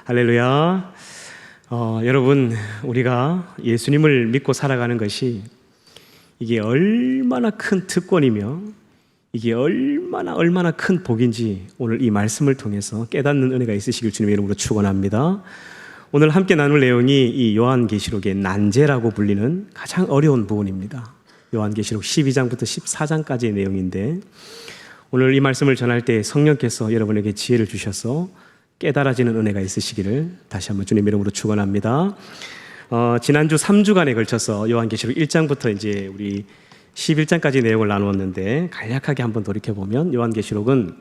할렐루야. 여러분, 우리가 예수님을 믿고 살아가는 것이 이게 얼마나 큰 특권이며 이게 얼마나 큰 복인지 오늘 이 말씀을 통해서 깨닫는 은혜가 있으시길 주님의 이름으로 축원합니다. 오늘 함께 나눌 내용이 이 요한계시록의 난제라고 불리는 가장 어려운 부분입니다. 요한계시록 12장부터 14장까지의 내용인데, 오늘 이 말씀을 전할 때 성령께서 여러분에게 지혜를 주셔서 깨달아지는 은혜가 있으시기를 다시 한번 주님의 이름으로 축원합니다. 지난주 3주간에 걸쳐서 요한계시록 1장부터 이제 우리 11장까지 내용을 나누었는데, 간략하게 한번 돌이켜보면 요한계시록은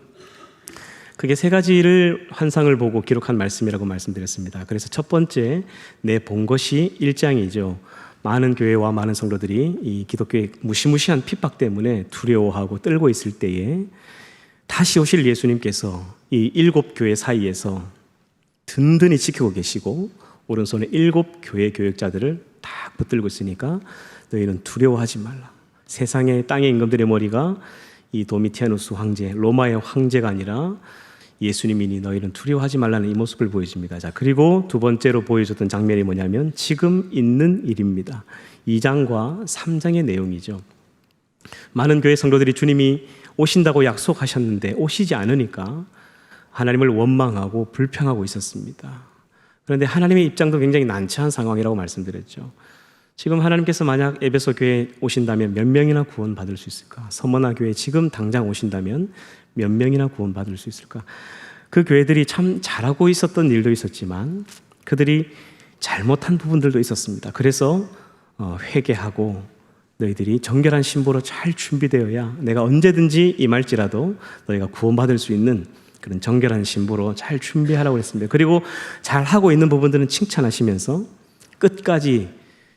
크게 세 가지를 환상을 보고 기록한 말씀이라고 말씀드렸습니다. 그래서 첫 번째, 내 본 것이 1장이죠. 많은 교회와 많은 성도들이 이 기독교의 무시무시한 핍박 때문에 두려워하고 떨고 있을 때에 다시 오실 예수님께서 이 7교회 사이에서 든든히 지키고 계시고 오른손에 7교회 교역자들을 딱 붙들고 있으니까 너희는 두려워하지 말라. 세상의 땅의 임금들의 머리가 이 도미티아누스 황제, 로마의 황제가 아니라 예수님이니 너희는 두려워하지 말라는 이 모습을 보여줍니다. 자, 그리고 두 번째로 보여줬던 장면이 뭐냐면 지금 있는 일입니다. 2장과 3장의 내용이죠. 많은 교회 성도들이 주님이 오신다고 약속하셨는데 오시지 않으니까 하나님을 원망하고 불평하고 있었습니다. 그런데 하나님의 입장도 굉장히 난처한 상황이라고 말씀드렸죠. 지금 하나님께서 만약 에베소 교회에 오신다면 몇 명이나 구원받을 수 있을까? 서머나 교회에 지금 당장 오신다면 몇 명이나 구원받을 수 있을까? 그 교회들이 참 잘하고 있었던 일도 있었지만 그들이 잘못한 부분들도 있었습니다. 그래서 회개하고 너희들이 정결한 신부로 잘 준비되어야 내가 언제든지 임할지라도 너희가 구원받을 수 있는 그런 정결한 신부로 잘 준비하라고 했습니다. 그리고 잘하고 있는 부분들은 칭찬하시면서 끝까지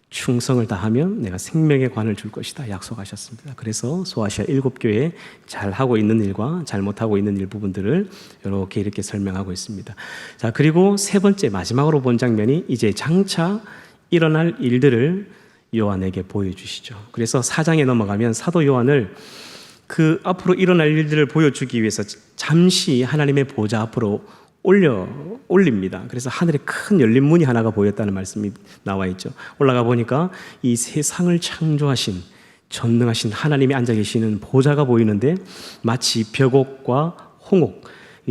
충성을 다하면 내가 생명의 관을 줄 것이다 약속하셨습니다. 그래서 소아시아 7교회에 잘하고 있는 일과 잘못하고 있는 일 부분들을 이렇게 설명하고 있습니다. 자, 그리고 세 번째 마지막으로 본 장면이 이제 장차 일어날 일들을 요한에게 보여주시죠. 그래서 4장에 넘어가면 사도 요한을 그 앞으로 일어날 일들을 보여주기 위해서 잠시 하나님의 보좌 앞으로 올립니다. 그래서 하늘에 큰 열린 문이 하나가 보였다는 말씀이 나와 있죠. 올라가 보니까 이 세상을 창조하신 전능하신 하나님이 앉아 계시는 보좌가 보이는데 마치 벽옥과 홍옥,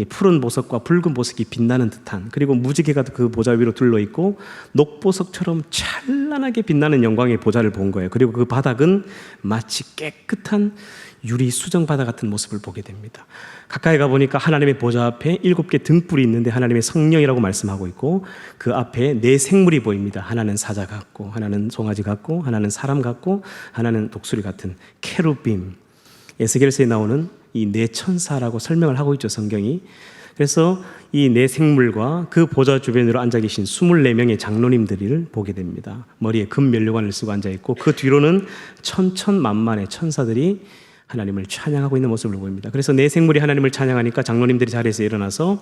푸른 보석과 붉은 보석이 빛나는 듯한, 그리고 무지개가 그 보좌 위로 둘러있고 녹보석처럼 찬란하게 빛나는 영광의 보좌를 본 거예요. 그리고 그 바닥은 마치 깨끗한 유리 수정 바다 같은 모습을 보게 됩니다. 가까이 가보니까 하나님의 보좌 앞에 7개 등불이 있는데 하나님의 성령이라고 말씀하고 있고 그 앞에 4 생물이 보입니다. 하나는 사자 같고 하나는 송아지 같고 하나는 사람 같고 하나는 독수리 같은 케루빔, 에스겔서에 나오는 이 4 천사라고 설명을 하고 있죠, 성경이. 그래서 이 4 생물과 그 보좌 주변으로 앉아 계신 24명의 장로님들을 보게 됩니다. 머리에 금 면류관을 쓰고 앉아 있고 그 뒤로는 천천만만의 천사들이 하나님을 찬양하고 있는 모습을 보입니다. 그래서 4 생물이 하나님을 찬양하니까 장로님들이 자리에서 일어나서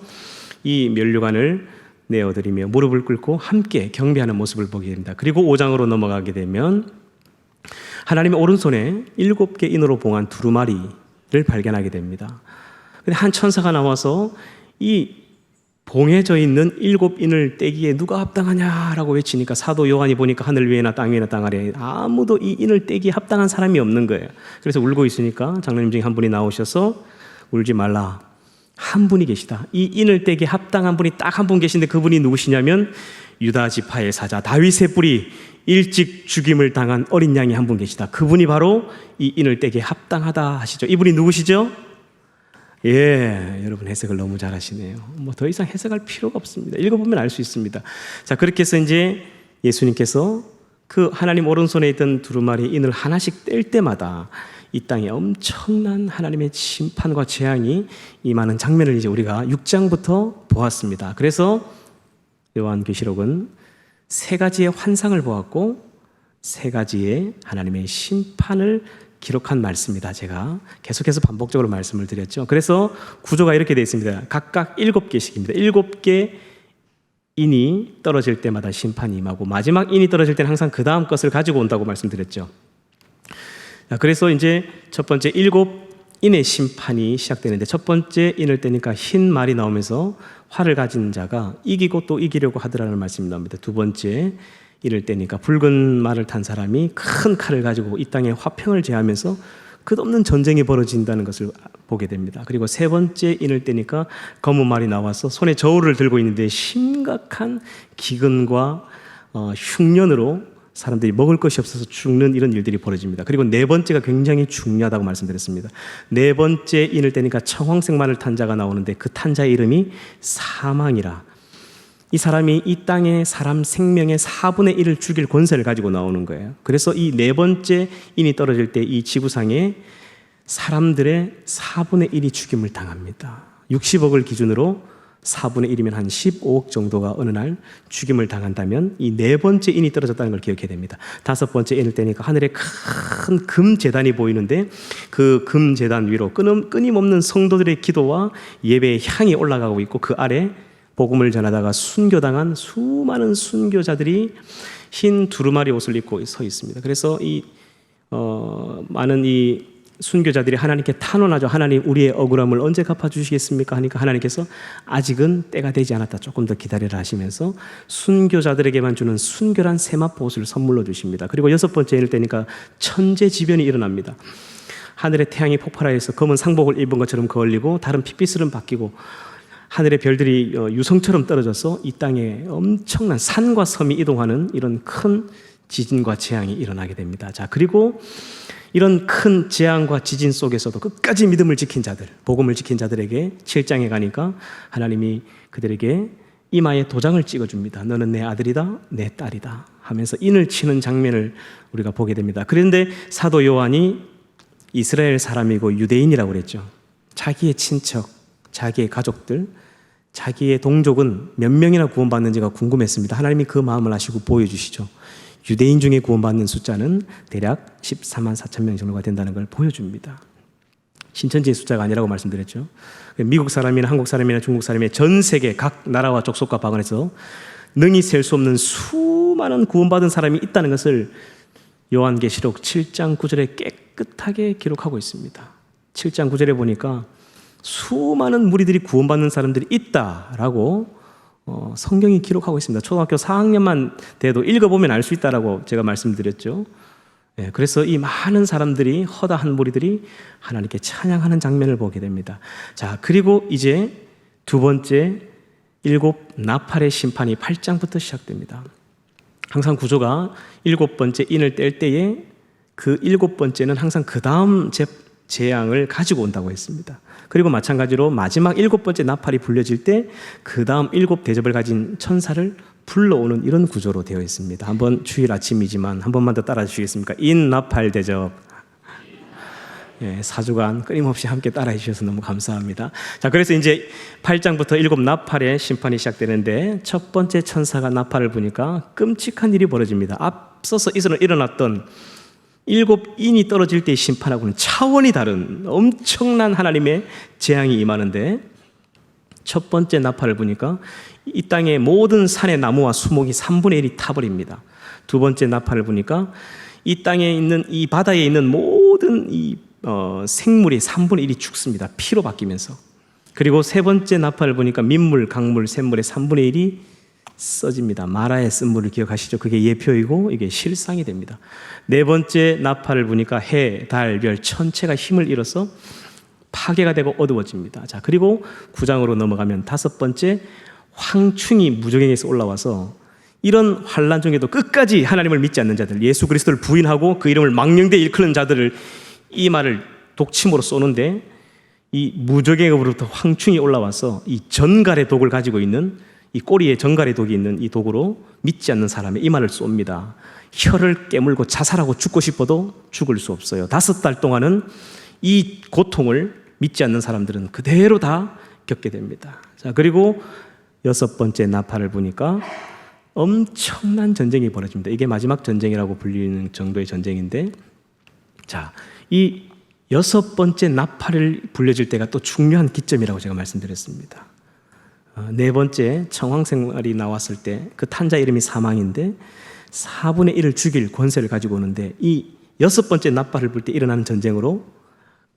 이 면류관을 내어드리며 무릎을 꿇고 함께 경배하는 모습을 보게 됩니다. 그리고 5장으로 넘어가게 되면 하나님의 오른손에 7개 인으로 봉한 두루마리를 발견하게 됩니다. 근데 한 천사가 나와서 이 봉해져 있는 7인을 떼기에 누가 합당하냐라고 외치니까 사도 요한이 보니까 하늘 위에나 땅 위에나 땅 아래에 아무도 이 인을 떼기에 합당한 사람이 없는 거예요. 그래서 울고 있으니까 장로님 중에 한 분이 나오셔서 울지 말라, 한 분이 계시다. 이 인을 떼기에 합당한 분이 딱 한 분 계신데 그분이 누구시냐면 유다 지파의 사자 다윗의 뿌리, 일찍 죽임을 당한 어린 양이 한 분 계시다. 그분이 바로 이 인을 떼기에 합당하다 하시죠. 이분이 누구시죠? 예, 여러분 해석을 너무 잘하시네요. 뭐 더 이상 해석할 필요가 없습니다. 읽어보면 알 수 있습니다. 자, 그렇게 해서 이제 예수님께서 그 하나님 오른손에 있던 두루마리 인을 하나씩 뗄 때마다 이 땅에 엄청난 하나님의 심판과 재앙이 임하는 장면을 이제 우리가 6장부터 보았습니다. 그래서 요한계시록은 3가지의 환상을 보았고 3가지의 하나님의 심판을 기록한 말씀이다. 제가 계속해서 반복적으로 말씀을 드렸죠. 그래서 구조가 이렇게 되어 있습니다. 각각 7개씩입니다. 7개 인이 떨어질 때마다 심판이 임하고 마지막 인이 떨어질 때는 항상 그 다음 것을 가지고 온다고 말씀드렸죠. 그래서 이제 첫 번째 7 인의 심판이 시작되는데 첫 번째 인을 떼니까 흰 말이 나오면서 활을 가진 자가 이기고 또 이기려고 하더라는 말씀이 나옵니다. 두 번째 인을 떼니까 붉은 말을 탄 사람이 큰 칼을 가지고 이 땅에 화평을 제하면서 끝없는 전쟁이 벌어진다는 것을 보게 됩니다. 그리고 세 번째 인을 떼니까 검은 말이 나와서 손에 저울을 들고 있는데 심각한 기근과 흉년으로 사람들이 먹을 것이 없어서 죽는 이런 일들이 벌어집니다. 그리고 네 번째가 굉장히 중요하다고 말씀드렸습니다. 네 번째 인을 떼니까 청황색 말을 탄 자가 나오는데 그 탄 자의 이름이 사망이라. 이 사람이 이 땅의 사람 생명의 4분의 1을 죽일 권세를 가지고 나오는 거예요. 그래서 이 네 번째 인이 떨어질 때 이 지구상에 사람들의 4분의 1이 죽임을 당합니다. 60억을 기준으로 4분의 1이면 한 15억 정도가 어느 날 죽임을 당한다면 이 네 번째 인이 떨어졌다는 걸 기억해야 됩니다. 다섯 번째 인을 떼니까 하늘에 큰 금제단이 보이는데 그 금제단 위로 끊임없는 성도들의 기도와 예배의 향이 올라가고 있고 그 아래 복음을 전하다가 순교당한 수많은 순교자들이 흰 두루마리 옷을 입고 서 있습니다. 그래서 많은 이 순교자들이 하나님께 탄원하죠. 하나님, 우리의 억울함을 언제 갚아주시겠습니까? 하니까 하나님께서 아직은 때가 되지 않았다, 조금 더 기다리라 하시면서 순교자들에게만 주는 순결한 세마포 옷을 선물로 주십니다. 그리고 여섯 번째 인을 떼니까 천재지변이 일어납니다. 하늘의 태양이 폭발하여서 검은 상복을 입은 것처럼 거울리고 다른 핏빛으로 바뀌고 하늘의 별들이 유성처럼 떨어져서 이 땅에 엄청난 산과 섬이 이동하는 이런 큰 지진과 재앙이 일어나게 됩니다. 자, 그리고 이런 큰 재앙과 지진 속에서도 끝까지 믿음을 지킨 자들, 복음을 지킨 자들에게 7장에 가니까 하나님이 그들에게 이마에 도장을 찍어줍니다. 너는 내 아들이다, 내 딸이다 하면서 인을 치는 장면을 우리가 보게 됩니다. 그런데 사도 요한이 이스라엘 사람이고 유대인이라고 그랬죠. 자기의 친척, 자기의 가족들, 자기의 동족은 몇 명이나 구원받는지가 궁금했습니다. 하나님이 그 마음을 아시고 보여주시죠. 유대인 중에 구원받는 숫자는 대략 14만 4천 명 정도가 된다는 걸 보여줍니다. 신천지의 숫자가 아니라고 말씀드렸죠. 미국 사람이나 한국 사람이나 중국 사람이나 전 세계 각 나라와 족속과 방언에서 능히 셀 수 없는 수많은 구원받은 사람이 있다는 것을 요한계시록 7장 9절에 깨끗하게 기록하고 있습니다. 7장 9절에 보니까 수많은 무리들이 구원받는 사람들이 있다라고 성경이 기록하고 있습니다. 초등학교 4학년만 돼도 읽어보면 알 수 있다라고 제가 말씀드렸죠. 그래서 이 많은 사람들이, 허다한 무리들이 하나님께 찬양하는 장면을 보게 됩니다. 자, 그리고 이제 두 번째 일곱 나팔의 심판이 8장부터 시작됩니다. 항상 구조가 일곱 번째 인을 뗄 때에 그 일곱 번째는 항상 그 다음 재앙을 가지고 온다고 했습니다. 그리고 마찬가지로 마지막 일곱 번째 나팔이 불려질 때 그 다음 일곱 대접을 가진 천사를 불러오는 이런 구조로 되어 있습니다. 한번 주일 아침이지만 한 번만 더 따라 주시겠습니까? 인 나팔 대접. 4주간 끊임없이 함께 따라해 주셔서 너무 감사합니다. 자, 그래서 이제 8장부터 일곱 나팔의 심판이 시작되는데 첫 번째 천사가 나팔을 부니까 끔찍한 일이 벌어집니다. 앞서서 일어났던 일곱 인이 떨어질 때의 심판하고는 차원이 다른 엄청난 하나님의 재앙이 임하는데 첫 번째 나팔을 부니까 이 땅의 모든 산의 나무와 수목이 3분의 1이 타버립니다. 두 번째 나팔을 부니까 이 땅에 있는, 이 바다에 있는 모든 이 생물이 3분의 1이 죽습니다. 피로 바뀌면서. 그리고 세 번째 나팔을 보니까 민물, 강물, 샘물의 3분의 1이 써집니다. 마라의 쓴물을 기억하시죠? 그게 예표이고 이게 실상이 됩니다. 네 번째 나팔을 부니까 해, 달, 별 전체가 힘을 잃어서 파괴가 되고 어두워집니다. 자, 그리고 9장으로 넘어가면 다섯 번째 황충이 무저갱에서 올라와서 이런 환난 중에도 끝까지 하나님을 믿지 않는 자들, 예수 그리스도를 부인하고 그 이름을 망령되이 일컫는 자들을 이 말을 독침으로 쏘는데 이 무저갱으로부터 황충이 올라와서 이 전갈의 독을 가지고 있는, 이 꼬리에 전갈의 독이 있는 이 독으로 믿지 않는 사람의 이마를 쏩니다. 혀를 깨물고 자살하고 죽고 싶어도 죽을 수 없어요. 5달 동안은 이 고통을 믿지 않는 사람들은 그대로 다 겪게 됩니다. 자, 그리고 여섯 번째 나팔을 부니까 엄청난 전쟁이 벌어집니다. 이게 마지막 전쟁이라고 불리는 정도의 전쟁인데, 자, 이 여섯 번째 나팔을 불려질 때가 또 중요한 기점이라고 제가 말씀드렸습니다. 네 번째 청황생활이 나왔을 때 그 탄자 이름이 사망인데 4분의 1을 죽일 권세를 가지고 오는데 이 여섯 번째 나팔을 불 때 일어나는 전쟁으로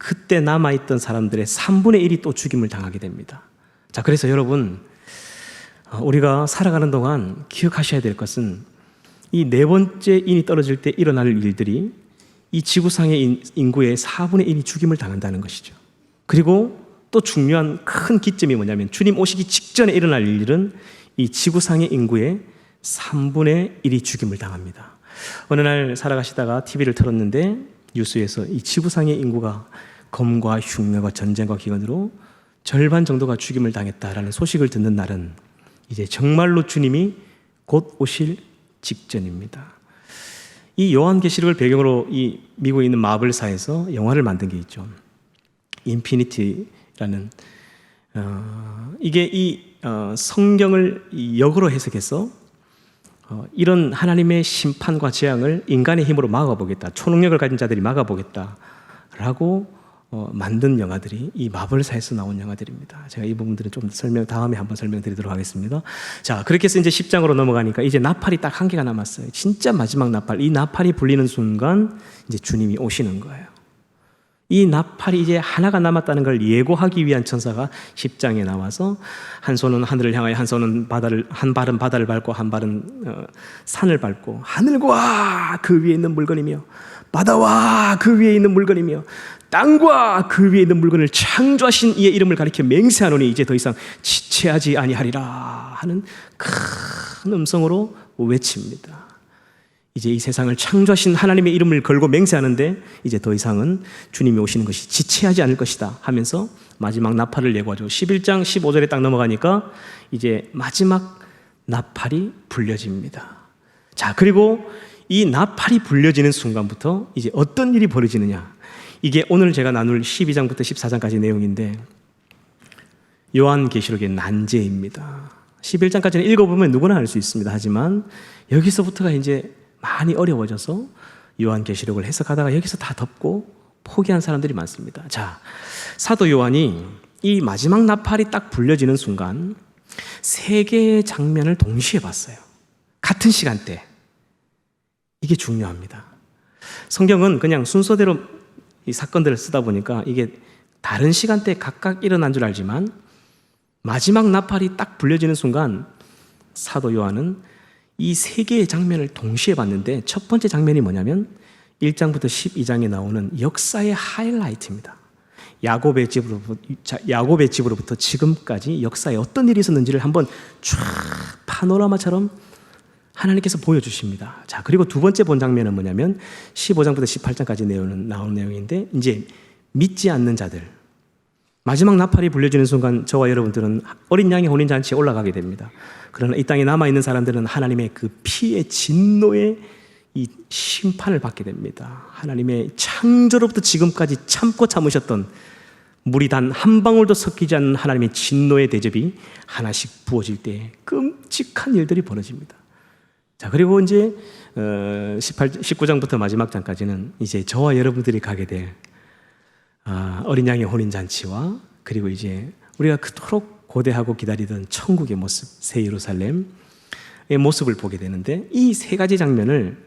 그때 남아있던 사람들의 3분의 1이 또 죽임을 당하게 됩니다. 자, 그래서 여러분, 우리가 살아가는 동안 기억하셔야 될 것은 이 네 번째 인이 떨어질 때 일어날 일들이 이 지구상의 인구의 4분의 1이 죽임을 당한다는 것이죠. 그리고 또 중요한 큰 기점이 뭐냐면 주님 오시기 직전에 일어날 일은 이 지구상의 인구의 3분의 1이 죽임을 당합니다. 어느 날 살아가시다가 TV를 틀었는데 뉴스에서 이 지구상의 인구가 검과 흉년과 전쟁과 기근으로 절반 정도가 죽임을 당했다라는 소식을 듣는 날은 이제 정말로 주님이 곧 오실 직전입니다. 이 요한계시록을 배경으로 이 미국에 있는 마블사에서 영화를 만든 게 있죠. 인피니티라는 이게 이 성경을 역으로 해석해서 이런 하나님의 심판과 재앙을 인간의 힘으로 막아보겠다, 초능력을 가진 자들이 막아보겠다라고 만든 영화들이 이 마블사에서 나온 영화들입니다. 제가 이 부분들은 좀 다음에 한번 설명드리도록 하겠습니다. 자, 그렇게 해서 이제 10장으로 넘어가니까 이제 나팔이 딱 한 개가 남았어요. 진짜 마지막 나팔. 이 나팔이 불리는 순간 이제 주님이 오시는 거예요. 이 나팔이 이제 하나가 남았다는 걸 예고하기 위한 천사가 10장에 나와서 한 손은 하늘을 향하여 한 손은 한 발은 바다를 밟고 한 발은 산을 밟고 하늘과 그 위에 있는 물건이며 바다와 그 위에 있는 물건이며 땅과 그 위에 있는 물건을 창조하신 이의 이름을 가리켜 맹세하노니 이제 더 이상 지체하지 아니하리라 하는 큰 음성으로 외칩니다. 이제 이 세상을 창조하신 하나님의 이름을 걸고 맹세하는데 이제 더 이상은 주님이 오시는 것이 지체하지 않을 것이다 하면서 마지막 나팔을 예고하죠. 11장 15절에 딱 넘어가니까 이제 마지막 나팔이 불려집니다. 자, 그리고 이 나팔이 불려지는 순간부터 이제 어떤 일이 벌어지느냐, 이게 오늘 제가 나눌 12장부터 14장까지 내용인데 요한계시록의 난제입니다. 11장까지는 읽어보면 누구나 알 수 있습니다. 하지만 여기서부터가 이제 많이 어려워져서 요한계시록을 해석하다가 여기서 다 덮고 포기한 사람들이 많습니다. 자, 사도 요한이 이 마지막 나팔이 딱 불려지는 순간 세 개의 장면을 동시에 봤어요. 같은 시간대. 이게 중요합니다. 성경은 그냥 순서대로 이 사건들을 쓰다 보니까 이게 다른 시간대에 각각 일어난 줄 알지만 마지막 나팔이 딱 불려지는 순간 사도 요한은 이 세 개의 장면을 동시에 봤는데 첫 번째 장면이 뭐냐면 1장부터 12장에 나오는 역사의 하이라이트입니다. 야곱의 집으로부터 지금까지 역사에 어떤 일이 있었는지를 한번 쫙 파노라마처럼 하나님께서 보여주십니다. 자, 그리고 두 번째 본 장면은 뭐냐면 15장부터 18장까지 나오는 내용인데 이제 믿지 않는 자들, 마지막 나팔이 불려지는 순간 저와 여러분들은 어린 양의 혼인잔치에 올라가게 됩니다. 그러나 이 땅에 남아있는 사람들은 하나님의 그 피의 진노의 이 심판을 받게 됩니다. 하나님의 창조로부터 지금까지 참고 참으셨던 물이 단 한 방울도 섞이지 않는 하나님의 진노의 대접이 하나씩 부어질 때 끔찍한 일들이 벌어집니다. 자, 그리고 이제 19장부터 마지막 장까지는 이제 저와 여러분들이 가게 될 어린 양의 혼인잔치와 그리고 이제 우리가 그토록 고대하고 기다리던 천국의 모습, 새 예루살렘의 모습을 보게 되는데 이 세 가지 장면을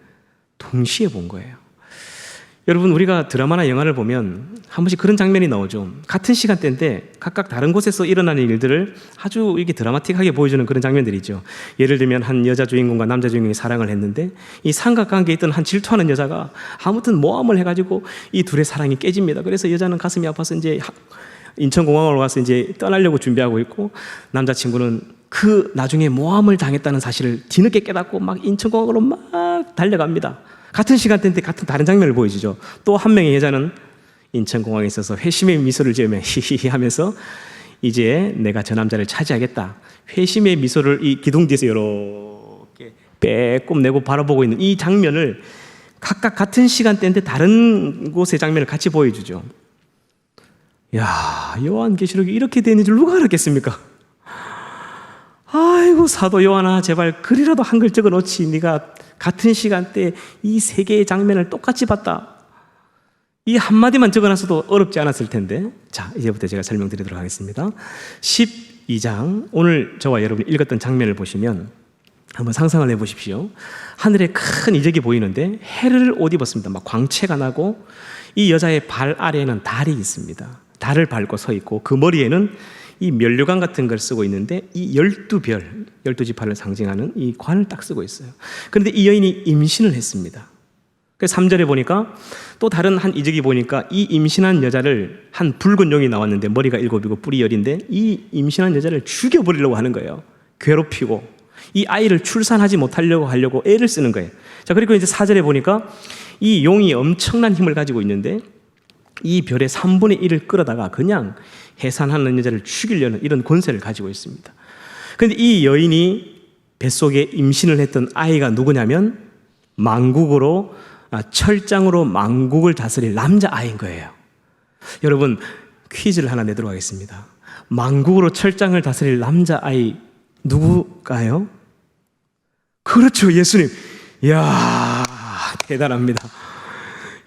동시에 본 거예요. 여러분, 우리가 드라마나 영화를 보면 한 번씩 그런 장면이 나오죠. 같은 시간대인데 각각 다른 곳에서 일어나는 일들을 아주 이게 드라마틱하게 보여주는 그런 장면들이 죠. 예를 들면 한 여자 주인공과 남자 주인공이 사랑을 했는데 이 삼각관계에 있던 한 질투하는 여자가 아무튼 모함을 해가지고 이 둘의 사랑이 깨집니다. 그래서 여자는 가슴이 아파서 이제 인천공항으로 가서 이제 떠나려고 준비하고 있고 남자친구는 그 나중에 모함을 당했다는 사실을 뒤늦게 깨닫고 막 인천공항으로 막 달려갑니다. 같은 시간대인데 같은 다른 장면을 보여주죠. 또 한 명의 여자는 인천공항에 있어서 회심의 미소를 지으며 히히히 하면서 이제 내가 저 남자를 차지하겠다. 회심의 미소를 이 기둥 뒤에서 이렇게 빼꼼 내고 바라보고 있는 이 장면을 각각 같은 시간대인데 다른 곳의 장면을 같이 보여주죠. 야, 요한계시록이 이렇게 되는 줄 누가 알았겠습니까? 아이고, 사도 요한아, 제발 글이라도 한글 적어 놓지. 네가 같은 시간대에 이 세 개의 장면을 똑같이 봤다. 이 한마디만 적어놨어도 어렵지 않았을 텐데. 자, 이제부터 제가 설명드리도록 하겠습니다. 12장, 오늘 저와 여러분이 읽었던 장면을 보시면 한번 상상을 해보십시오. 하늘에 큰 이적이 보이는데 해를 옷 입었습니다. 막 광채가 나고 이 여자의 발 아래에는 달이 있습니다. 달을 밟고 서 있고 그 머리에는 이 면류관 같은 걸 쓰고 있는데 이 12별, 12지파를 상징하는 이 관을 딱 쓰고 있어요. 그런데 이 여인이 임신을 했습니다. 그래서 3절에 보니까 또 다른 한 이적이 보니까 이 임신한 여자를 한 붉은 용이 나왔는데 머리가 7이고 뿔이 10인데 이 임신한 여자를 죽여버리려고 하는 거예요. 괴롭히고 이 아이를 출산하지 못하려고 하려고 애를 쓰는 거예요. 자, 그리고 이제 4절에 보니까 이 용이 엄청난 힘을 가지고 있는데 이 별의 3분의 1을 끌어다가 그냥 해산하는 여자를 죽이려는 이런 권세를 가지고 있습니다. 그런데 이 여인이 뱃속에 임신을 했던 아이가 누구냐면 철장으로 만국을 다스릴 남자아이인 거예요. 여러분, 퀴즈를 하나 내도록 하겠습니다. 만국으로 철장을 다스릴 남자아이 누구일까요? 그렇죠, 예수님. 이야, 대단합니다.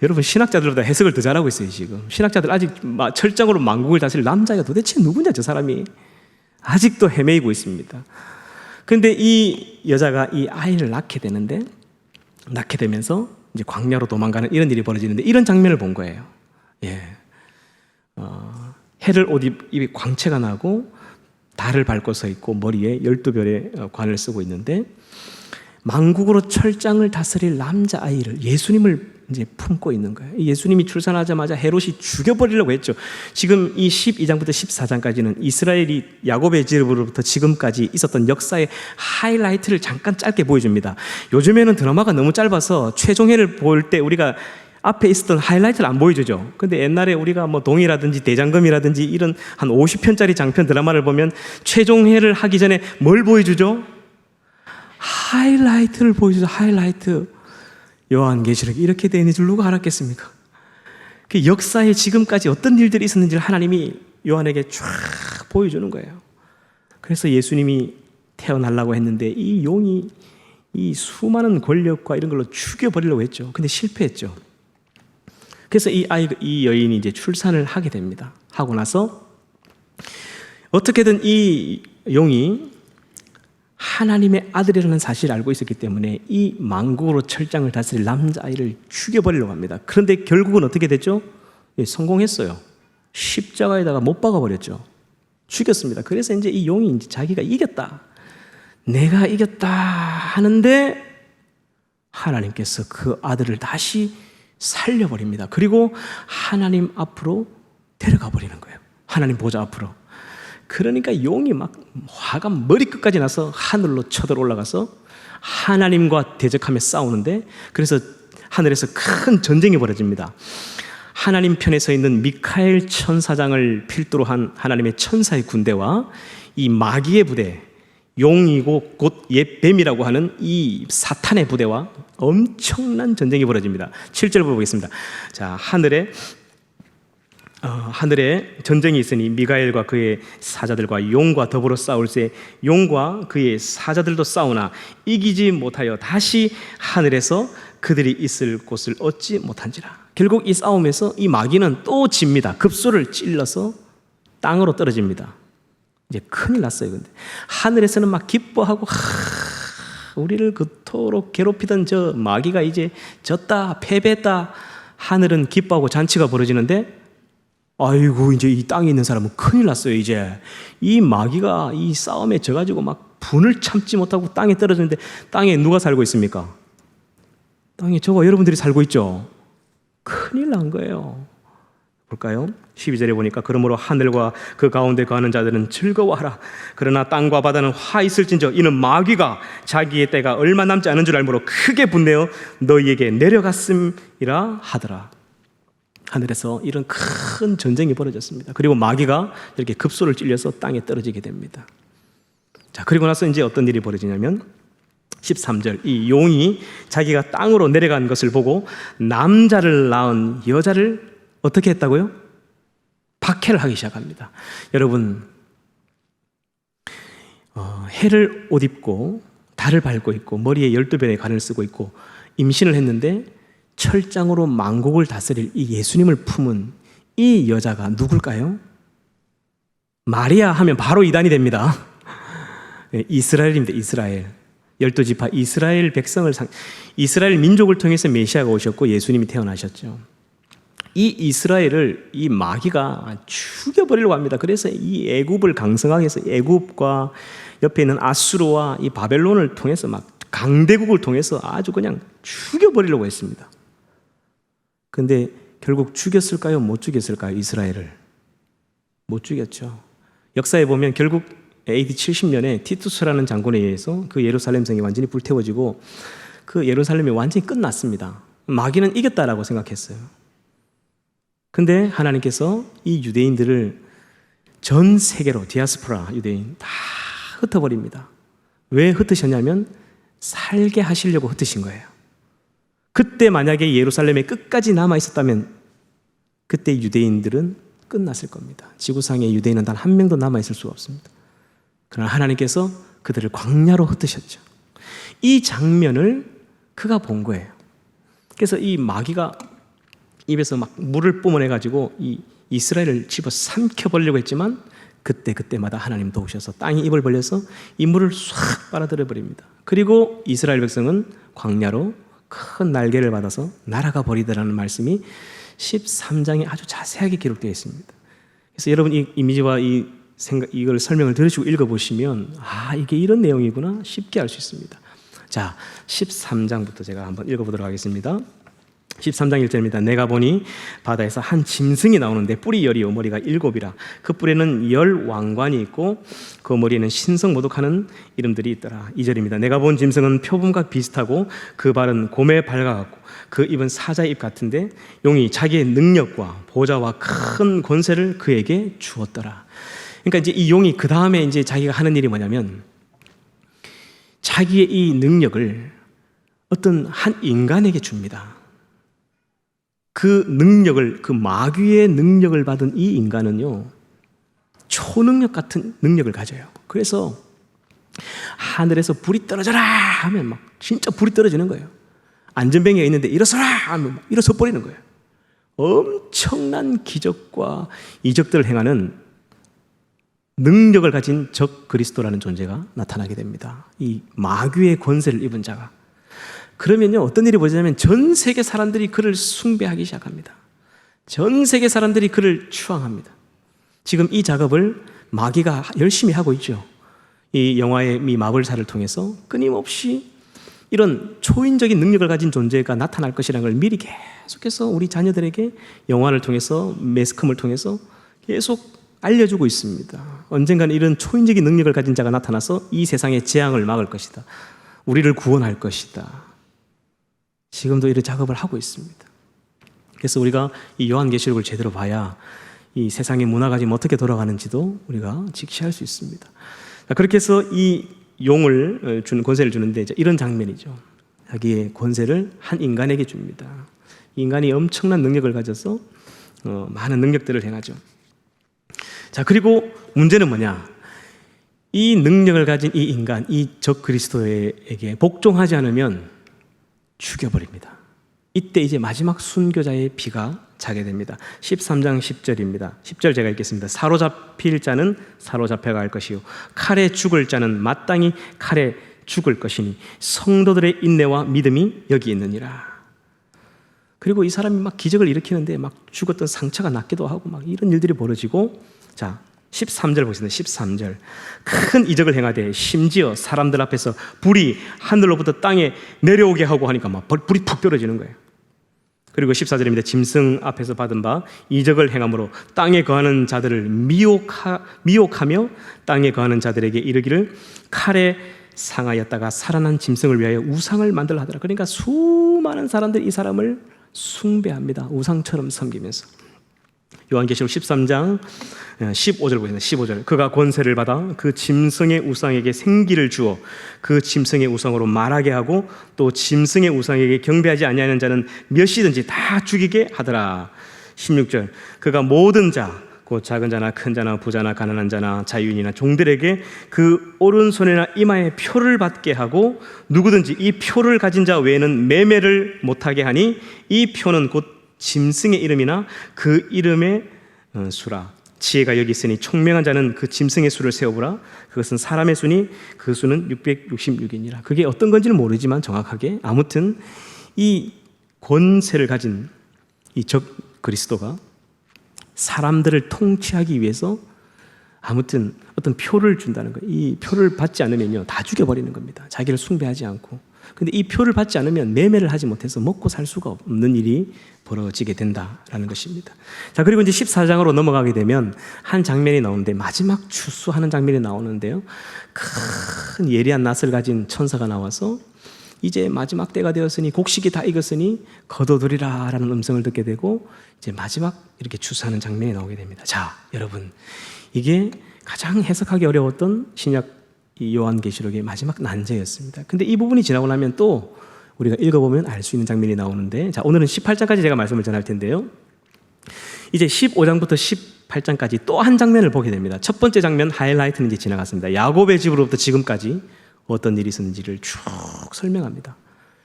여러분, 신학자들보다 해석을 더 잘하고 있어요. 지금 신학자들 아직 철장으로 만국을 다스릴 남자가 도대체 누구냐, 저 사람이 아직도 헤매이고 있습니다. 그런데 이 여자가 이 아이를 낳게 되면서 이제 광야로 도망가는 이런 일이 벌어지는데 이런 장면을 본 거예요. 해를 옷 입이 광채가 나고 달을 밟고 서 있고 머리에 12별의 관을 쓰고 있는데 만국으로 철장을 다스릴 남자아이를, 예수님을 이제 품고 있는 거예요. 예수님이 출산하자마자 헤롯이 죽여버리려고 했죠. 지금 이 12장부터 14장까지는 이스라엘이 야곱의 집으로부터 지금까지 있었던 역사의 하이라이트를 잠깐 짧게 보여줍니다. 요즘에는 드라마가 너무 짧아서 최종회를 볼 때 우리가 앞에 있었던 하이라이트를 안 보여주죠. 근데 옛날에 우리가 뭐 동이라든지 대장금이라든지 이런 한 50편짜리 장편 드라마를 보면 최종회를 하기 전에 뭘 보여주죠? 하이라이트를 보여주죠. 하이라이트. 요한계시록이 이렇게 되는 줄 누가 알았겠습니까? 그 역사에 지금까지 어떤 일들이 있었는지를 하나님이 요한에게 쫙 보여주는 거예요. 그래서 예수님이 태어나려고 했는데 이 용이 이 수많은 권력과 이런 걸로 죽여버리려고 했죠. 근데 실패했죠. 그래서 이 여인이 이제 출산을 하게 됩니다. 하고 나서 어떻게든 이 용이 하나님의 아들이라는 사실을 알고 있었기 때문에 이 만국으로 철장을 다스릴 남자아이를 죽여버리려고 합니다. 그런데 결국은 어떻게 됐죠? 성공했어요. 십자가에다가 못 박아버렸죠. 죽였습니다. 그래서 이제 이 용이 이제 자기가 이겼다, 내가 이겼다 하는데 하나님께서 그 아들을 다시 살려버립니다. 그리고 하나님 앞으로 데려가 버리는 거예요. 하나님 보좌 앞으로. 그러니까 용이 막 화가 머리끝까지 나서 하늘로 쳐들어 올라가서 하나님과 대적하며 싸우는데, 그래서 하늘에서 큰 전쟁이 벌어집니다. 하나님 편에 서 있는 미카엘 천사장을 필두로 한 하나님의 천사의 군대와 이 마귀의 부대, 용이고 곧 옛 뱀이라고 하는 이 사탄의 부대와 엄청난 전쟁이 벌어집니다. 7절 보겠습니다. 자, 하늘에 전쟁이 있으니 미가엘과 그의 사자들과 용과 더불어 싸울세 용과 그의 사자들도 싸우나 이기지 못하여 다시 하늘에서 그들이 있을 곳을 얻지 못한지라. 결국 이 싸움에서 이 마귀는 또 집니다. 급소를 찔러서 땅으로 떨어집니다. 이제 큰일 났어요. 근데 하늘에서는 막 기뻐하고 우리를 그토록 괴롭히던 저 마귀가 이제 졌다, 패배했다. 하늘은 기뻐하고 잔치가 벌어지는데 아이고, 이제 이 땅에 있는 사람은 큰일 났어요. 이제 이 마귀가 이 싸움에 져가지고 막 분을 참지 못하고 땅에 떨어졌는데 땅에 누가 살고 있습니까? 땅에 저와 여러분들이 살고 있죠. 큰일 난 거예요. 볼까요? 12절에 보니까 그러므로 하늘과 그 가운데 거하는 자들은 즐거워하라. 그러나 땅과 바다는 화 있을진저 이는 마귀가 자기의 때가 얼마 남지 않은 줄 알므로 크게 분내어 너희에게 내려갔음이라 하더라. 하늘에서 이런 큰 전쟁이 벌어졌습니다. 그리고 마귀가 이렇게 급소를 찔려서 땅에 떨어지게 됩니다. 자, 그리고 나서 이제 어떤 일이 벌어지냐면 13절, 이 용이 자기가 땅으로 내려간 것을 보고 남자를 낳은 여자를 어떻게 했다고요? 박해를 하기 시작합니다. 여러분, 해를 옷 입고 달을 밟고 있고 머리에 12별의 관을 쓰고 있고 임신을 했는데 철장으로 만국을 다스릴 이 예수님을 품은 이 여자가 누굴까요? 마리아 하면 바로 이단이 됩니다. 이스라엘입니다. 이스라엘. 12지파 이스라엘 백성을 이스라엘 민족을 통해서 메시아가 오셨고 예수님이 태어나셨죠. 이 이스라엘을 이 마귀가 죽여버리려고 합니다. 그래서 이 애굽을 강성하게 해서 애굽과 옆에 있는 아수르와 이 바벨론을 통해서 막 강대국을 통해서 아주 그냥 죽여버리려고 했습니다. 근데 결국 죽였을까요? 못 죽였을까요? 이스라엘을 못 죽였죠. 역사에 보면 결국 AD 70년에 티투스라는 장군에 의해서 그 예루살렘 성이 완전히 불태워지고 그 예루살렘이 완전히 끝났습니다. 마귀는 이겼다라고 생각했어요. 근데 하나님께서 이 유대인들을 전 세계로 디아스포라 유대인 다 흩어버립니다. 왜 흩으셨냐면 살게 하시려고 흩으신 거예요. 그때 만약에 예루살렘에 끝까지 남아있었다면 그때 유대인들은 끝났을 겁니다. 지구상에 유대인은 단 한 명도 남아있을 수가 없습니다. 그러나 하나님께서 그들을 광야로 흩으셨죠. 이 장면을 그가 본 거예요. 그래서 이 마귀가 입에서 막 물을 뿜어내가지고 이 이스라엘을 집어 삼켜버리려고 했지만 그때마다 하나님 도우셔서 땅이 입을 벌려서 이 물을 싹 빨아들여 버립니다. 그리고 이스라엘 백성은 광야로 큰 날개를 받아서 날아가 버리더라는 말씀이 13장에 아주 자세하게 기록되어 있습니다. 그래서 여러분 이 이미지와 이걸 설명을 들으시고 읽어보시면 이게 이런 내용이구나 쉽게 알 수 있습니다. 자, 13장부터 제가 한번 읽어보도록 하겠습니다. 13장 1절입니다. 내가 보니 바다에서 한 짐승이 나오는데 뿔이 10이요 머리가 7이라. 그 뿔에는 10 왕관이 있고 그 머리에는 신성 모독하는 이름들이 있더라. 2절입니다. 내가 본 짐승은 표범과 비슷하고 그 발은 곰의 발과 같고 그 입은 사자의 입 같은데 용이 자기의 능력과 보좌와 큰 권세를 그에게 주었더라. 그러니까 이제 이 용이 그 다음에 이제 자기가 하는 일이 뭐냐면 자기의 이 능력을 어떤 한 인간에게 줍니다. 그 능력을, 그 마귀의 능력을 받은 이 인간은요, 초능력 같은 능력을 가져요. 그래서 하늘에서 불이 떨어져라 하면 막 진짜 불이 떨어지는 거예요. 안전뱅이가 있는데 일어서라 하면 막 일어서 버리는 거예요. 엄청난 기적과 이적들을 행하는 능력을 가진 적 그리스도라는 존재가 나타나게 됩니다. 이 마귀의 권세를 입은 자가. 그러면요, 어떤 일이 벌어지냐면 전 세계 사람들이 그를 숭배하기 시작합니다. 전 세계 사람들이 그를 추앙합니다. 지금 이 작업을 마귀가 열심히 하고 있죠. 이 영화의 이 마블사를 통해서 끊임없이 이런 초인적인 능력을 가진 존재가 나타날 것이라는 걸 미리 계속해서 우리 자녀들에게 영화를 통해서 매스컴을 통해서 계속 알려주고 있습니다. 언젠가는 이런 초인적인 능력을 가진 자가 나타나서 이 세상의 재앙을 막을 것이다. 우리를 구원할 것이다. 지금도 이런 작업을 하고 있습니다. 그래서 우리가 이 요한계시록을 제대로 봐야 이 세상의 문화가 지금 어떻게 돌아가는지도 우리가 직시할 수 있습니다. 그렇게 해서 이 용을 주는 권세를 주는데 이런 장면이죠. 자기의 권세를 한 인간에게 줍니다. 이 인간이 엄청난 능력을 가져서 많은 능력들을 행하죠. 자, 그리고 문제는 뭐냐? 이 능력을 가진 이 인간, 이 적 그리스도에게 복종하지 않으면 죽여버립니다. 이때 이제 마지막 순교자의 피가 자게 됩니다. 13장 10절입니다. 10절 제가 읽겠습니다. 사로잡힐 자는 사로잡혀 갈 것이요 칼에 죽을 자는 마땅히 칼에 죽을 것이니 성도들의 인내와 믿음이 여기 있느니라. 그리고 이 사람이 막 기적을 일으키는데 막 죽었던 상처가 낫기도 하고 막 이런 일들이 벌어지고, 자 13절 보겠습니다. 13절 큰 이적을 행하되 심지어 사람들 앞에서 불이 하늘로부터 땅에 내려오게 하고 하니까 막 불이 푹 떨어지는 거예요. 그리고 14절입니다. 짐승 앞에서 받은 바 이적을 행함으로 땅에 거하는 자들을 미혹하며 땅에 거하는 자들에게 이르기를 칼에 상하였다가 살아난 짐승을 위하여 우상을 만들라 하더라. 그러니까 수많은 사람들이 이 사람을 숭배합니다. 우상처럼 섬기면서. 요한계시록 13장 15절 보겠습니다. 15절 그가 권세를 받아 그 짐승의 우상에게 생기를 주어 그 짐승의 우상으로 말하게 하고 또 짐승의 우상에게 경배하지 아니하는 자는 몇이든지 다 죽이게 하더라. 16절 그가 모든 자 곧 작은 자나 큰 자나 부자나 가난한 자나 자유인이나 종들에게 그 오른손이나 이마에 표를 받게 하고 누구든지 이 표를 가진 자 외에는 매매를 못하게 하니 이 표는 곧 짐승의 이름이나 그 이름의 수라. 지혜가 여기 있으니 총명한 자는 그 짐승의 수를 세어보라. 그것은 사람의 수니 그 수는 666이니라. 그게 어떤 건지는 모르지만 정확하게 아무튼 이 권세를 가진 이 적 그리스도가 사람들을 통치하기 위해서 아무튼 어떤 표를 준다는 거예요. 이 표를 받지 않으면요, 다 죽여버리는 겁니다. 자기를 숭배하지 않고. 근데 이 표를 받지 않으면 매매를 하지 못해서 먹고 살 수가 없는 일이 벌어지게 된다라는 것입니다. 자, 그리고 이제 14장으로 넘어가게 되면 한 장면이 나오는데, 마지막 추수하는 장면이 나오는데요, 큰 예리한 낫을 가진 천사가 나와서 이제 마지막 때가 되었으니, 곡식이 다 익었으니 거둬들이라 라는 음성을 듣게 되고, 이제 마지막 이렇게 추수하는 장면이 나오게 됩니다. 자, 여러분, 이게 가장 해석하기 어려웠던 신약 이 요한계시록의 마지막 난제였습니다. 근데 이 부분이 지나고 나면 또 우리가 읽어보면 알 수 있는 장면이 나오는데, 자, 오늘은 18장까지 제가 말씀을 전할 텐데요, 이제 15장부터 18장까지 또 한 장면을 보게 됩니다. 첫 번째 장면 하이라이트는 이제 지나갔습니다. 야곱의 집으로부터 지금까지 어떤 일이 있었는지를 쭉 설명합니다.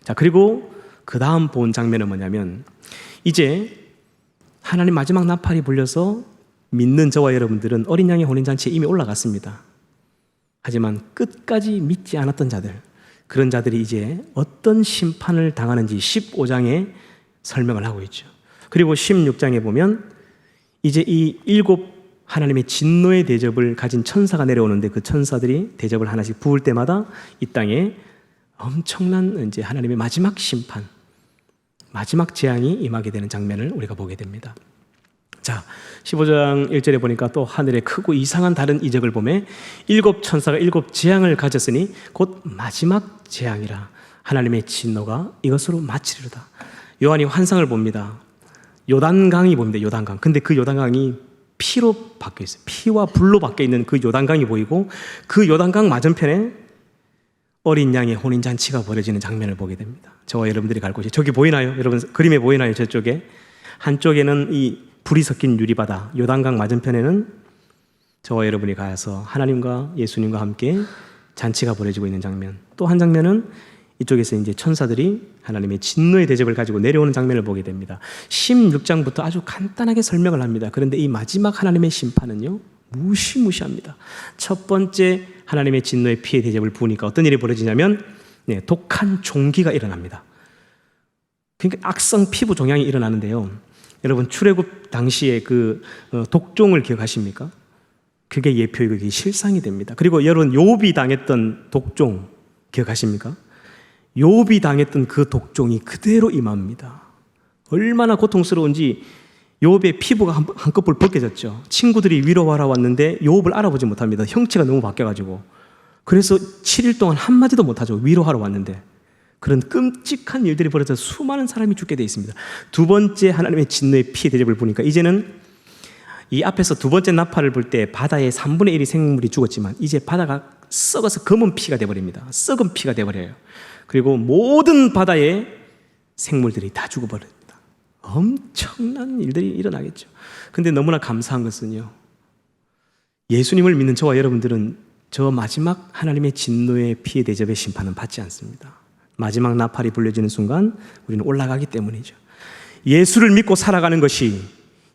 자, 그리고 그 다음 본 장면은 뭐냐면, 이제 하나님 마지막 나팔이 불려서 믿는 저와 여러분들은 어린 양의 혼인잔치에 이미 올라갔습니다. 하지만 끝까지 믿지 않았던 자들, 그런 자들이 이제 어떤 심판을 당하는지 15장에 설명을 하고 있죠. 그리고 16장에 보면 이제 이 7 하나님의 진노의 대접을 가진 천사가 내려오는데, 그 천사들이 대접을 하나씩 부을 때마다 이 땅에 엄청난 이제 하나님의 마지막 심판, 마지막 재앙이 임하게 되는 장면을 우리가 보게 됩니다. 자, 15장 1절에 보니까 또 하늘에 크고 이상한 다른 이적을 보매 7 천사가 7 재앙을 가졌으니 곧 마지막 재앙이라. 하나님의 진노가 이것으로 마치리로다. 요한이 환상을 봅니다. 요단강이 보입니다. 요단강. 근데 그 요단강이 피로 바뀌어 있어요. 피와 불로 바뀌어 있는 그 요단강이 보이고, 그 요단강 맞은편에 어린 양의 혼인잔치가 벌어지는 장면을 보게 됩니다. 저와 여러분들이 갈 곳이 저기 보이나요? 여러분 그림에 보이나요? 저쪽에 한쪽에는 이 불이 섞인 유리바다, 요단강 맞은편에는 저와 여러분이 가서 하나님과 예수님과 함께 잔치가 벌어지고 있는 장면, 또 한 장면은 이쪽에서 이제 천사들이 하나님의 진노의 대접을 가지고 내려오는 장면을 보게 됩니다. 16장부터 아주 간단하게 설명을 합니다. 그런데 이 마지막 하나님의 심판은요, 무시무시합니다. 첫 번째 하나님의 진노의 피해 대접을 부으니까 어떤 일이 벌어지냐면, 독한 종기가 일어납니다. 그러니까 악성 피부 종양이 일어나는데요, 여러분 출애굽 당시에 그 독종을 기억하십니까? 그게 예표이고 그게 실상이 됩니다. 그리고 여러분 욥이 당했던 독종 기억하십니까? 욥이 당했던 그 독종이 그대로 임합니다. 얼마나 고통스러운지 욥의 피부가 한꺼풀 벗겨졌죠. 친구들이 위로하러 왔는데 욥을 알아보지 못합니다. 형체가 너무 바뀌어가지고. 그래서 7일 동안 한마디도 못하죠. 위로하러 왔는데. 그런 끔찍한 일들이 벌어져서 수많은 사람이 죽게 되어 있습니다. 두 번째 하나님의 진노의 피해 대접을 보니까 이제는 이 앞에서 두 번째 나팔을 불 때 바다의 3분의 1이 생물이 죽었지만 이제 바다가 썩어서 검은 피가 되어버립니다. 썩은 피가 되어버려요. 그리고 모든 바다의 생물들이 다 죽어버립니다. 엄청난 일들이 일어나겠죠. 근데 너무나 감사한 것은요, 예수님을 믿는 저와 여러분들은 저 마지막 하나님의 진노의 피해 대접의 심판은 받지 않습니다. 마지막 나팔이 불려지는 순간 우리는 올라가기 때문이죠. 예수를 믿고 살아가는 것이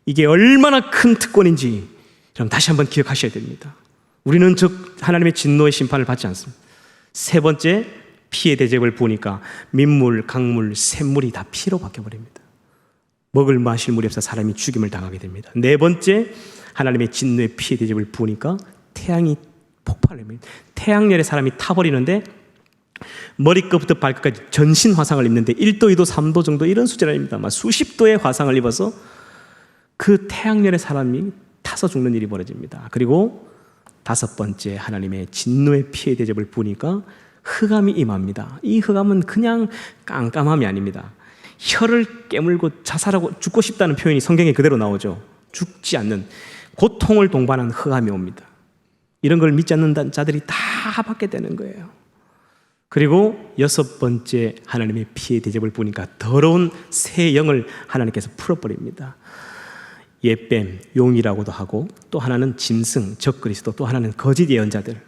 이게 얼마나 큰 특권인지 여러분 다시 한번 기억하셔야 됩니다. 우리는 즉 하나님의 진노의 심판을 받지 않습니다. 세 번째, 피해 대접을 부으니까 민물, 강물, 샘물이 다 피로 바뀌어버립니다. 먹을 마실 물이 없어 사람이 죽임을 당하게 됩니다. 네 번째, 하나님의 진노의 피해 대접을 부으니까 태양이 폭발합니다. 태양열에 사람이 타버리는데 머리끝부터 발끝까지 전신 화상을 입는데 1도, 2도, 3도 정도 이런 수준 아닙니다. 수십 도의 화상을 입어서 그 태양열에 사람이 타서 죽는 일이 벌어집니다. 그리고 다섯 번째, 하나님의 진노의 피해 대접을 부으니까 흑암이 임합니다. 이 흑암은 그냥 깜깜함이 아닙니다. 혀를 깨물고 자살하고 죽고 싶다는 표현이 성경에 그대로 나오죠. 죽지 않는 고통을 동반한 흑암이 옵니다. 이런 걸 믿지 않는 자들이 다 받게 되는 거예요. 그리고 여섯 번째, 하나님의 피해 대접을 부으니까 더러운 새 영을 하나님께서 풀어버립니다. 옛뱀, 용이라고도 하고, 또 하나는 짐승, 적그리스도, 또 하나는 거짓 예언자들,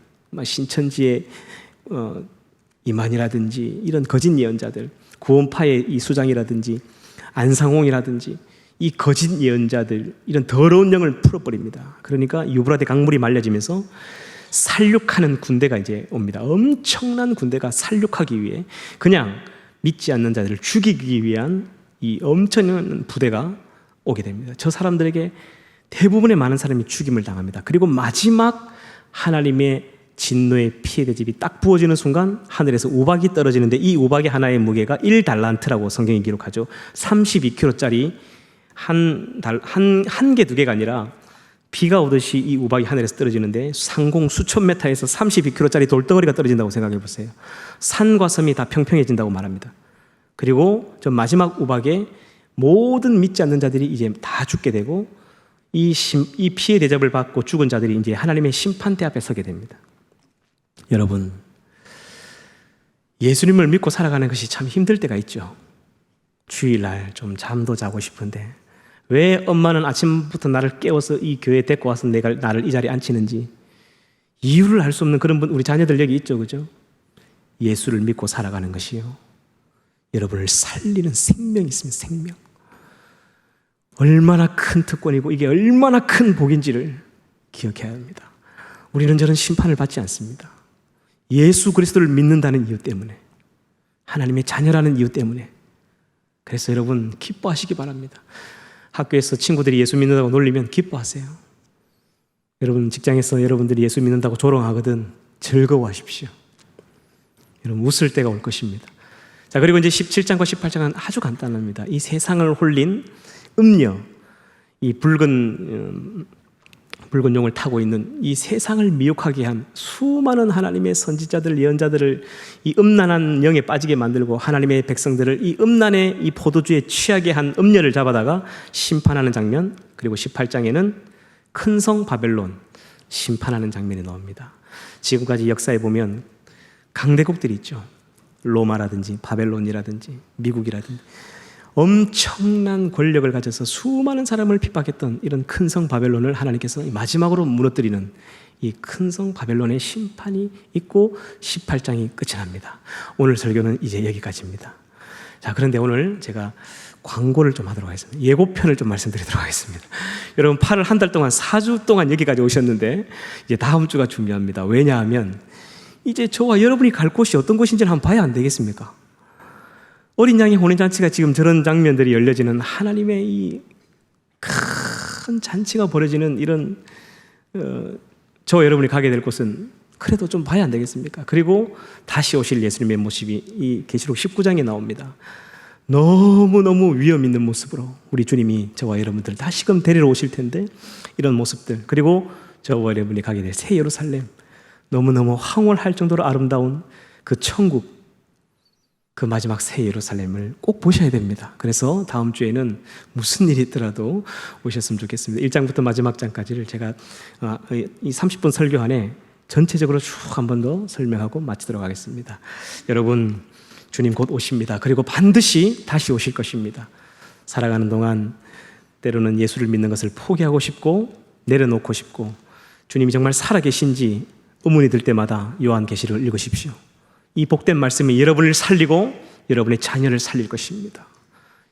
신천지의 이만이라든지 이런 거짓 예언자들, 구원파의 이 수장이라든지 안상홍이라든지 이 거짓 예언자들, 이런 더러운 영을 풀어버립니다. 그러니까 유브라데 강물이 말려지면서 살육하는 군대가 이제 옵니다. 엄청난 군대가 살육하기 위해, 그냥 믿지 않는 자들을 죽이기 위한 이 엄청난 부대가 오게 됩니다. 저 사람들에게 대부분의 많은 사람이 죽임을 당합니다. 그리고 마지막 하나님의 진노의 피해 대접이 딱 부어지는 순간 하늘에서 우박이 떨어지는데 이 우박이 하나의 무게가 1달란트라고 성경이 기록하죠. 32kg짜리 한 개, 두 개가 아니라 비가 오듯이 이 우박이 하늘에서 떨어지는데 상공 수천 메타에서 32kg짜리 돌덩어리가 떨어진다고 생각해 보세요. 산과 섬이 다 평평해진다고 말합니다. 그리고 저 마지막 우박에 모든 믿지 않는 자들이 이제 다 죽게 되고 이 피해 대접을 받고 죽은 자들이 이제 하나님의 심판대 앞에 서게 됩니다. 여러분, 예수님을 믿고 살아가는 것이 참 힘들 때가 있죠. 주일날 좀 잠도 자고 싶은데 왜 엄마는 아침부터 나를 깨워서 이 교회에 데리고 와서 나를 이 자리에 앉히는지 이유를 알 수 없는 그런 분, 우리 자녀들 여기 있죠, 그죠? 예수를 믿고 살아가는 것이요, 여러분을 살리는 생명이 있으면 생명. 얼마나 큰 특권이고 이게 얼마나 큰 복인지를 기억해야 합니다. 우리는 저런 심판을 받지 않습니다. 예수 그리스도를 믿는다는 이유 때문에, 하나님의 자녀라는 이유 때문에. 그래서 여러분 기뻐하시기 바랍니다. 학교에서 친구들이 예수 믿는다고 놀리면 기뻐하세요. 여러분 직장에서 여러분들이 예수 믿는다고 조롱하거든 즐거워하십시오. 여러분 웃을 때가 올 것입니다. 자, 그리고 이제 17장과 18장은 아주 간단합니다. 이 세상을 홀린 음녀, 이 붉은 용을 타고 있는 이 세상을 미혹하게 한 수많은 하나님의 선지자들, 예언자들을 이 음란한 영에 빠지게 만들고 하나님의 백성들을 이 음란의 이 포도주에 취하게 한 음녀를 잡아다가 심판하는 장면, 그리고 18장에는 큰 성 바벨론 심판하는 장면이 나옵니다. 지금까지 역사에 보면 강대국들이 있죠. 로마라든지 바벨론이라든지 미국이라든지 엄청난 권력을 가져서 수많은 사람을 핍박했던 이런 큰 성 바벨론을 하나님께서 마지막으로 무너뜨리는 이 큰 성 바벨론의 심판이 있고 18장이 끝이 납니다. 오늘 설교는 이제 여기까지입니다. 자, 그런데 오늘 제가 광고를 좀 하도록 하겠습니다. 예고편을 좀 말씀드리도록 하겠습니다. 여러분 8월 한 달 동안 4주 동안 여기까지 오셨는데 이제 다음 주가 중요합니다. 왜냐하면 이제 저와 여러분이 갈 곳이 어떤 곳인지를 한번 봐야 안 되겠습니까? 어린 양의 혼인잔치가 지금 저런 장면들이 열려지는 하나님의 이 큰 잔치가 벌어지는 이런 저와 여러분이 가게 될 곳은 그래도 좀 봐야 안 되겠습니까? 그리고 다시 오실 예수님의 모습이 이 계시록 19장에 나옵니다. 너무너무 위험 있는 모습으로 우리 주님이 저와 여러분들 다시금 데리러 오실 텐데 이런 모습들, 그리고 저와 여러분이 가게 될 새 예루살렘, 너무너무 황홀할 정도로 아름다운 그 천국, 그 마지막 새 예루살렘을 꼭 보셔야 됩니다. 그래서 다음 주에는 무슨 일이 있더라도 오셨으면 좋겠습니다. 1장부터 마지막 장까지를 제가 이 30분 설교 안에 전체적으로 쭉 한 번 더 설명하고 마치도록 하겠습니다. 여러분, 주님 곧 오십니다. 그리고 반드시 다시 오실 것입니다. 살아가는 동안 때로는 예수를 믿는 것을 포기하고 싶고 내려놓고 싶고 주님이 정말 살아계신지 의문이 들 때마다 요한계시록을 읽으십시오. 이 복된 말씀이 여러분을 살리고 여러분의 자녀를 살릴 것입니다.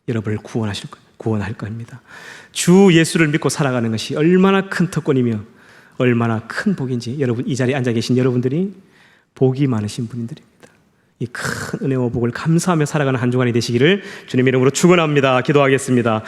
여러분을 구원할 겁니다. 주 예수를 믿고 살아가는 것이 얼마나 큰 특권이며 얼마나 큰 복인지 여러분, 이 자리에 앉아 계신 여러분들이 복이 많으신 분들입니다. 이 큰 은혜와 복을 감사하며 살아가는 한 주간이 되시기를 주님의 이름으로 축원합니다. 기도하겠습니다.